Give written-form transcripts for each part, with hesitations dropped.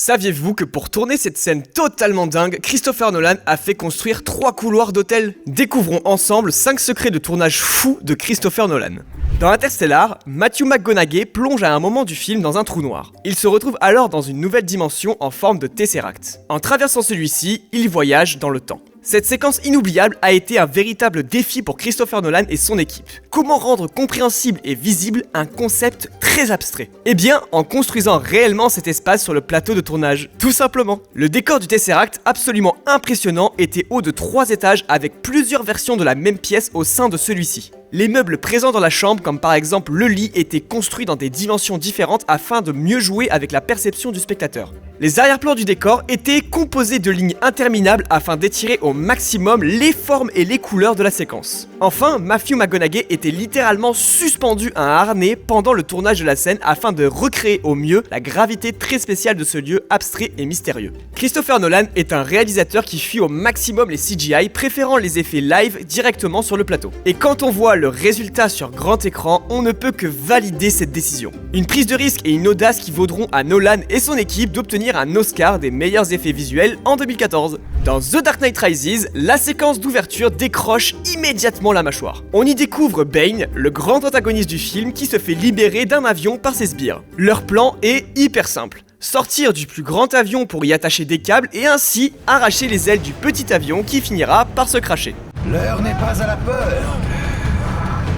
Saviez-vous que pour tourner cette scène totalement dingue, Christopher Nolan a fait construire 3 couloirs d'hôtel? Découvrons ensemble 5 secrets de tournage fous de Christopher Nolan. Dans Interstellar, Matthew McConaughey plonge à un moment du film dans un trou noir. Il se retrouve alors dans une nouvelle dimension en forme de Tesseract. En traversant celui-ci, il voyage dans le temps. Cette séquence inoubliable a été un véritable défi pour Christopher Nolan et son équipe. Comment rendre compréhensible et visible un concept très abstrait? Eh bien, en construisant réellement cet espace sur le plateau de tournage, tout simplement. Le décor du Tesseract, absolument impressionnant, était haut de 3 étages avec plusieurs versions de la même pièce au sein de celui-ci. Les meubles présents dans la chambre, comme par exemple le lit, étaient construits dans des dimensions différentes afin de mieux jouer avec la perception du spectateur. Les arrière-plans du décor étaient composés de lignes interminables afin d'étirer au maximum les formes et les couleurs de la séquence. Enfin, Matthew McConaughey était littéralement suspendu à un harnais pendant le tournage de la scène afin de recréer au mieux la gravité très spéciale de ce lieu abstrait et mystérieux. Christopher Nolan est un réalisateur qui fuit au maximum les CGI, préférant les effets live directement sur le plateau. Et quand on voit le résultat sur grand écran, on ne peut que valider cette décision. Une prise de risque et une audace qui vaudront à Nolan et son équipe d'obtenir un Oscar des meilleurs effets visuels en 2014. Dans The Dark Knight Rises, la séquence d'ouverture décroche immédiatement la mâchoire. On y découvre Bane, le grand antagoniste du film, qui se fait libérer d'un avion par ses sbires. Leur plan est hyper simple. Sortir du plus grand avion pour y attacher des câbles et ainsi arracher les ailes du petit avion qui finira par se cracher. L'heure n'est pas à la peur.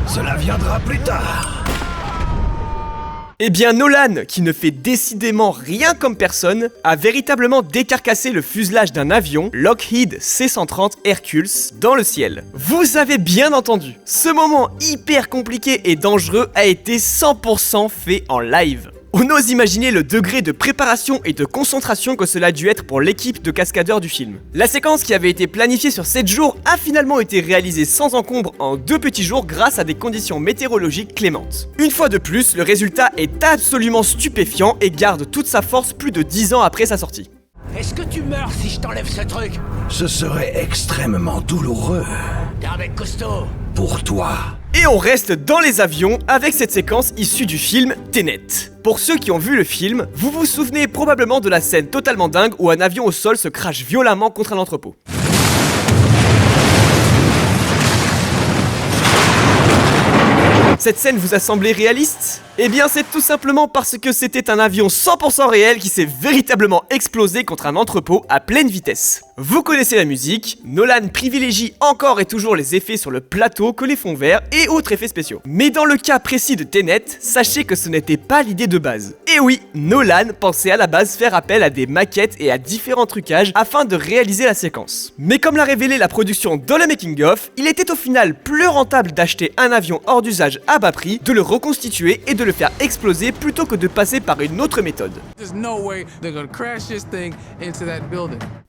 Cela viendra plus tard. Eh bien Nolan, qui ne fait décidément rien comme personne, a véritablement décarcassé le fuselage d'un avion Lockheed C-130 Hercules dans le ciel. Vous avez bien entendu, ce moment hyper compliqué et dangereux a été 100% fait en live. On ose imaginer le degré de préparation et de concentration que cela a dû être pour l'équipe de cascadeurs du film. La séquence qui avait été planifiée sur 7 jours a finalement été réalisée sans encombre en 2 petits jours grâce à des conditions météorologiques clémentes. Une fois de plus, le résultat est absolument stupéfiant et garde toute sa force plus de 10 ans après sa sortie. Est-ce que tu meurs si je t'enlève ce truc? Ce serait extrêmement douloureux. T'es un mec costaud. Pour toi. Et on reste dans les avions avec cette séquence issue du film Tenet. Pour ceux qui ont vu le film, vous vous souvenez probablement de la scène totalement dingue où un avion au sol se crache violemment contre un entrepôt. Cette scène vous a semblé réaliste? Eh bien c'est tout simplement parce que c'était un avion 100% réel qui s'est véritablement explosé contre un entrepôt à pleine vitesse. Vous connaissez la musique, Nolan privilégie encore et toujours les effets sur le plateau que les fonds verts et autres effets spéciaux. Mais dans le cas précis de Tenet, sachez que ce n'était pas l'idée de base. Et oui, Nolan pensait à la base faire appel à des maquettes et à différents trucages afin de réaliser la séquence. Mais comme l'a révélé la production dans le making of, il était au final plus rentable d'acheter un avion hors d'usage à bas prix, de le reconstituer et de le faire exploser plutôt que de passer par une autre méthode.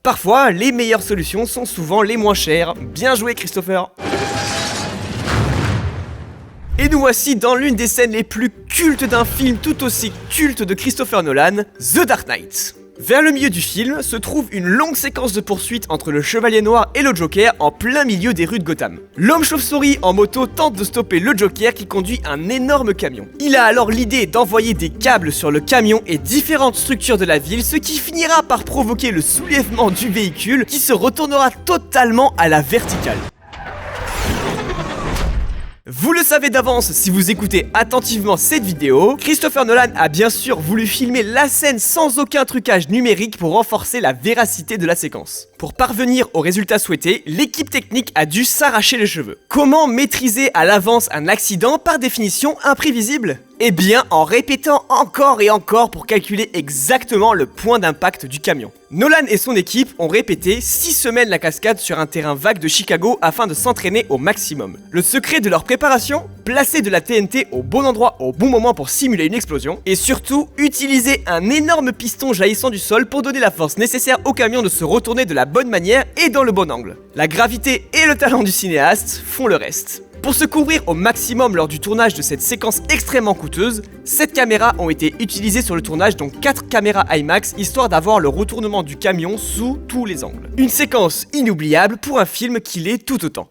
Parfois, les meilleures solutions sont souvent les moins chères. Bien joué Christopher. Et nous voici dans l'une des scènes les plus cultes d'un film tout aussi culte de Christopher Nolan, The Dark Knight. Vers le milieu du film se trouve une longue séquence de poursuite entre le Chevalier Noir et le Joker en plein milieu des rues de Gotham. L'homme chauve-souris en moto tente de stopper le Joker qui conduit un énorme camion. Il a alors l'idée d'envoyer des câbles sur le camion et différentes structures de la ville, ce qui finira par provoquer le soulèvement du véhicule qui se retournera totalement à la verticale. Vous le savez d'avance si vous écoutez attentivement cette vidéo, Christopher Nolan a bien sûr voulu filmer la scène sans aucun trucage numérique pour renforcer la véracité de la séquence. Pour parvenir au résultat souhaité, l'équipe technique a dû s'arracher les cheveux. Comment maîtriser à l'avance un accident par définition imprévisible ? Eh bien en répétant encore et encore pour calculer exactement le point d'impact du camion. Nolan et son équipe ont répété 6 semaines la cascade sur un terrain vague de Chicago afin de s'entraîner au maximum. Le secret de leur préparation ? Placer de la TNT au bon endroit au bon moment pour simuler une explosion et surtout utiliser un énorme piston jaillissant du sol pour donner la force nécessaire au camion de se retourner de la bonne manière et dans le bon angle. La gravité et le talent du cinéaste font le reste. Pour se couvrir au maximum lors du tournage de cette séquence extrêmement coûteuse, 7 caméras ont été utilisées sur le tournage, dont 4 caméras IMAX, histoire d'avoir le retournement du camion sous tous les angles. Une séquence inoubliable pour un film qui l'est tout autant.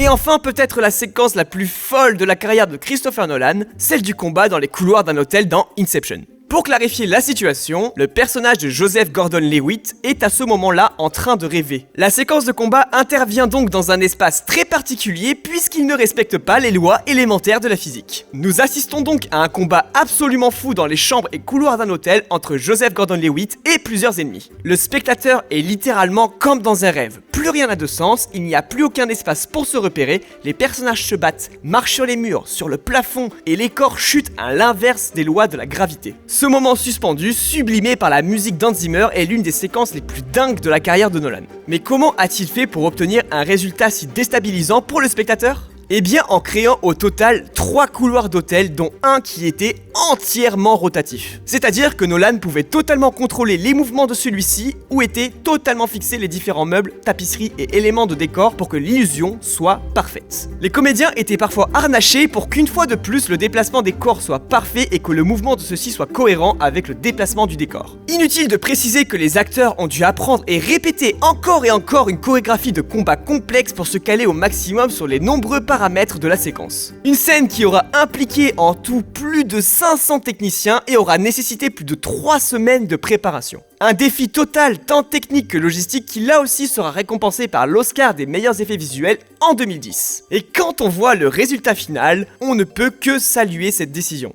Et enfin, peut-être la séquence la plus folle de la carrière de Christopher Nolan, celle du combat dans les couloirs d'un hôtel dans Inception. Pour clarifier la situation, le personnage de Joseph Gordon-Levitt est à ce moment-là en train de rêver. La séquence de combat intervient donc dans un espace très particulier puisqu'il ne respecte pas les lois élémentaires de la physique. Nous assistons donc à un combat absolument fou dans les chambres et couloirs d'un hôtel entre Joseph Gordon-Levitt et plusieurs ennemis. Le spectateur est littéralement comme dans un rêve. Plus rien n'a de sens, il n'y a plus aucun espace pour se repérer, les personnages se battent, marchent sur les murs, sur le plafond et les corps chutent à l'inverse des lois de la gravité. Ce moment suspendu, sublimé par la musique d'Hans Zimmer, est l'une des séquences les plus dingues de la carrière de Nolan. Mais comment a-t-il fait pour obtenir un résultat si déstabilisant pour le spectateur ? Eh bien en créant au total 3 couloirs d'hôtel dont un qui était entièrement rotatif. C'est-à-dire que Nolan pouvait totalement contrôler les mouvements de celui-ci où étaient totalement fixés les différents meubles, tapisseries et éléments de décor pour que l'illusion soit parfaite. Les comédiens étaient parfois harnachés pour qu'une fois de plus le déplacement des corps soit parfait et que le mouvement de ceux-ci soit cohérent avec le déplacement du décor. Inutile de préciser que les acteurs ont dû apprendre et répéter encore et encore une chorégraphie de combat complexe pour se caler au maximum sur les nombreux paramètres de la séquence. Une scène qui aura impliqué en tout plus de 500 techniciens et aura nécessité plus de 3 semaines de préparation. Un défi total tant technique que logistique qui là aussi sera récompensé par l'Oscar des meilleurs effets visuels en 2010. Et quand on voit le résultat final, on ne peut que saluer cette décision.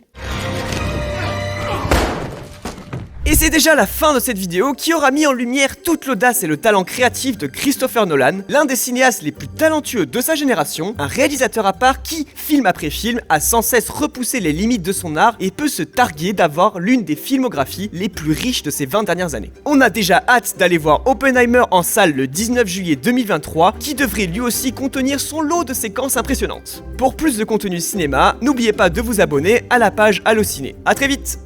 Et c'est déjà la fin de cette vidéo qui aura mis en lumière toute l'audace et le talent créatif de Christopher Nolan, l'un des cinéastes les plus talentueux de sa génération, un réalisateur à part qui, film après film, a sans cesse repoussé les limites de son art et peut se targuer d'avoir l'une des filmographies les plus riches de ces 20 dernières années. On a déjà hâte d'aller voir Oppenheimer en salle le 19 juillet 2023, qui devrait lui aussi contenir son lot de séquences impressionnantes. Pour plus de contenu cinéma, n'oubliez pas de vous abonner à la page Allociné. A très vite.